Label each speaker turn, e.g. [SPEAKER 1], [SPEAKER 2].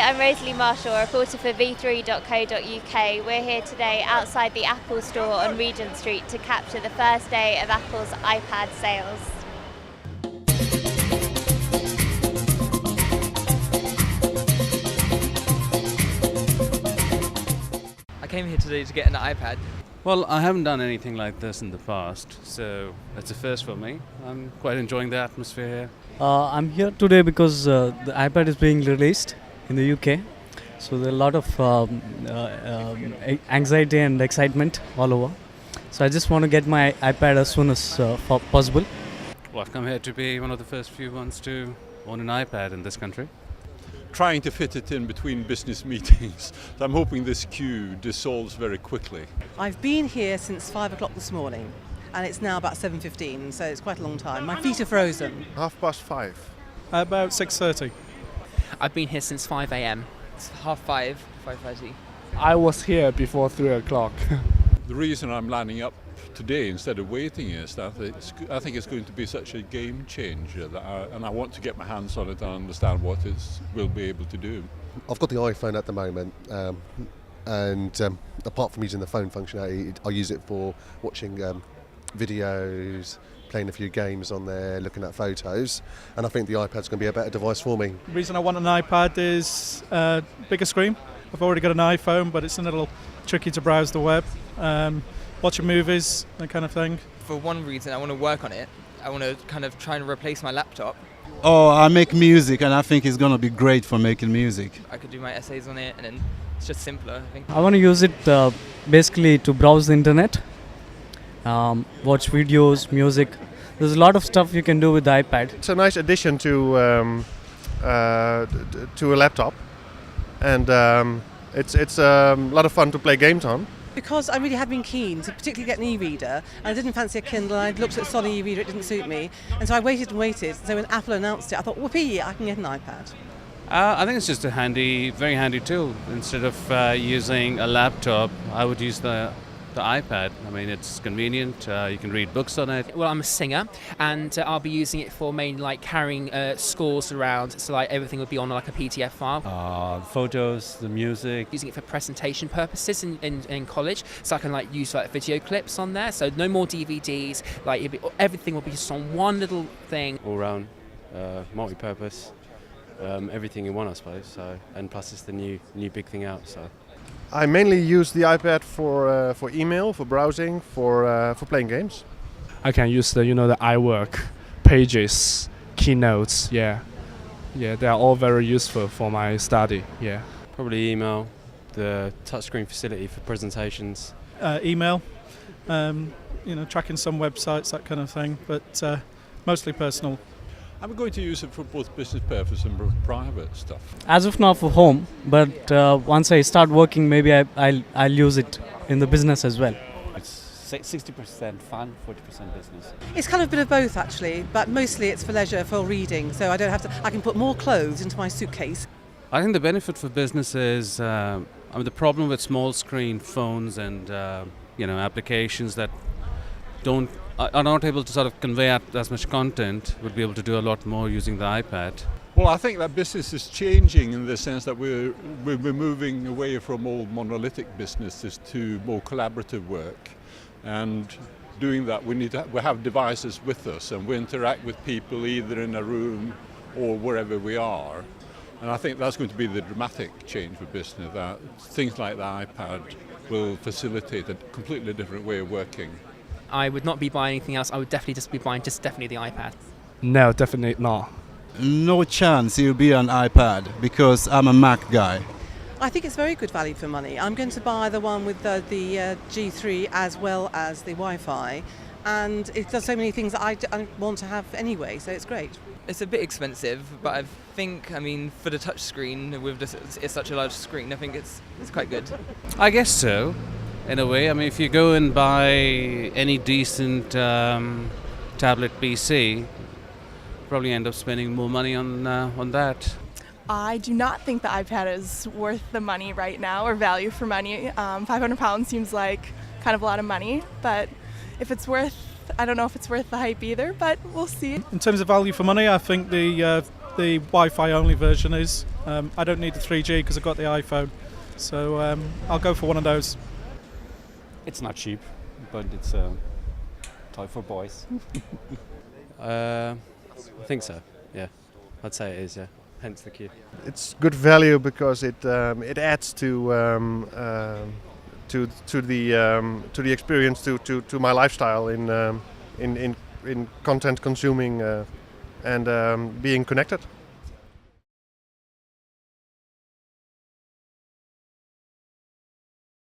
[SPEAKER 1] I'm Rosalie Marshall, a reporter for v3.co.uk. We're here today outside the Apple store on Regent Street to capture the first day of Apple's iPad sales.
[SPEAKER 2] I came here today to get an iPad.
[SPEAKER 3] Well, I haven't done anything like this in the past, so it's a first for me. I'm quite enjoying the atmosphere here.
[SPEAKER 4] I'm here today because the iPad is being released in the UK. So there are a lot of anxiety and excitement all over. So I just want to get my iPad as soon as possible.
[SPEAKER 3] Well, I've come here to be one of the first few ones to own an iPad in this country.
[SPEAKER 5] Trying to fit it in between business meetings. So I'm hoping this queue dissolves very quickly.
[SPEAKER 6] I've been here since 5 o'clock this morning and it's now about 7:15, so it's quite a long time. My feet are frozen.
[SPEAKER 7] 5:30.
[SPEAKER 8] About 6:30.
[SPEAKER 2] I've been here since 5 a.m. It's 5:30.
[SPEAKER 8] I was here before 3 o'clock.
[SPEAKER 5] The reason I'm lining up today instead of waiting is that I think it's going to be such a game changer and I want to get my hands on it and understand what it will be able to do.
[SPEAKER 7] I've got the iPhone at the moment, and apart from using the phone functionality, I use it for watching videos, playing a few games on there, looking at photos, and I think the iPad's going to be a better device for me.
[SPEAKER 8] The reason I want an iPad is bigger screen. I've already got an iPhone, but it's a little tricky to browse the web, watching movies, that kind of thing.
[SPEAKER 2] For one reason, I want to work on it. I want to kind of try and replace my laptop.
[SPEAKER 9] Oh, I make music and I think it's going to be great for making music.
[SPEAKER 2] I could do my essays on it and then it's just simpler, I think.
[SPEAKER 4] I want to use it basically to browse the internet, watch videos, music. There's a lot of stuff you can do with the iPad.
[SPEAKER 7] It's a nice addition to a laptop, and it's a lot of fun to play games on.
[SPEAKER 6] Because I really had been keen to particularly get an e-reader, and I didn't fancy a Kindle, and I looked at a Sony e-reader, it didn't suit me, and so I waited and waited. So when Apple announced it, I thought, whoopee, I can get an iPad.
[SPEAKER 3] I think it's just a very handy tool. Instead of using a laptop, I would use the iPad. I mean, it's convenient. You can read books on it.
[SPEAKER 10] Well, I'm a singer, and I'll be using it for mainly like carrying scores around. So like everything would be on like a PDF file.
[SPEAKER 3] Photos, the music.
[SPEAKER 10] Using it for presentation purposes in college, so I can like use like video clips on there. So no more DVDs. Like everything will be just on one little thing.
[SPEAKER 11] All round, multi-purpose, everything in one, I suppose. So, and plus it's the new big thing out. So.
[SPEAKER 7] I mainly use the iPad for email, for browsing, for playing games.
[SPEAKER 8] I can use the iWork, Pages, Keynotes. Yeah, they are all very useful for my study. Yeah.
[SPEAKER 11] Probably email, the touchscreen facility for presentations.
[SPEAKER 8] Email, tracking some websites, that kind of thing, but mostly personal.
[SPEAKER 5] I'm going to use it for both business purpose and private stuff.
[SPEAKER 4] As of now for home, but once I start working, maybe I'll use it in the business as well.
[SPEAKER 3] It's 60% fun, 40% business.
[SPEAKER 6] It's kind of a bit of both actually, but mostly it's for leisure, for reading, so I can put more clothes into my suitcase.
[SPEAKER 3] I think the benefit for business is, the problem with small screen phones and applications that are not able to sort of convey as much content would be able to do a lot more using the iPad.
[SPEAKER 5] Well, I think that business is changing in the sense that we're moving away from old monolithic businesses to more collaborative work. And doing that, we have devices with us and we interact with people either in a room or wherever we are. And I think that's going to be the dramatic change for business, that things like the iPad will facilitate a completely different way of working.
[SPEAKER 10] I would not be buying anything else. I would definitely just be buying definitely the iPad.
[SPEAKER 8] No, definitely not.
[SPEAKER 9] No chance you'll be on iPad because I'm a Mac guy.
[SPEAKER 6] I think it's very good value for money. I'm going to buy the one with the G3 as well as the Wi-Fi, and it does so many things that I want to have anyway, so it's great.
[SPEAKER 2] It's a bit expensive, but I think, for the touch screen, with it's such a large screen, I think it's quite good.
[SPEAKER 3] I guess so. In a way, if you go and buy any decent tablet PC, probably end up spending more money on that.
[SPEAKER 12] I do not think the iPad is worth the money right now, or value for money. £500 seems like kind of a lot of money, but if it's worth, I don't know if it's worth the hype either, but we'll see.
[SPEAKER 8] In terms of value for money, I think the the Wi-Fi only version is. I don't need the 3G because I've got the iPhone, so I'll go for one of those.
[SPEAKER 13] It's not cheap, but it's toy for boys.
[SPEAKER 11] I think so. Yeah, I'd say it is. Yeah, hence the queue.
[SPEAKER 14] It's good value because it adds to the experience to my lifestyle in content consuming and being connected.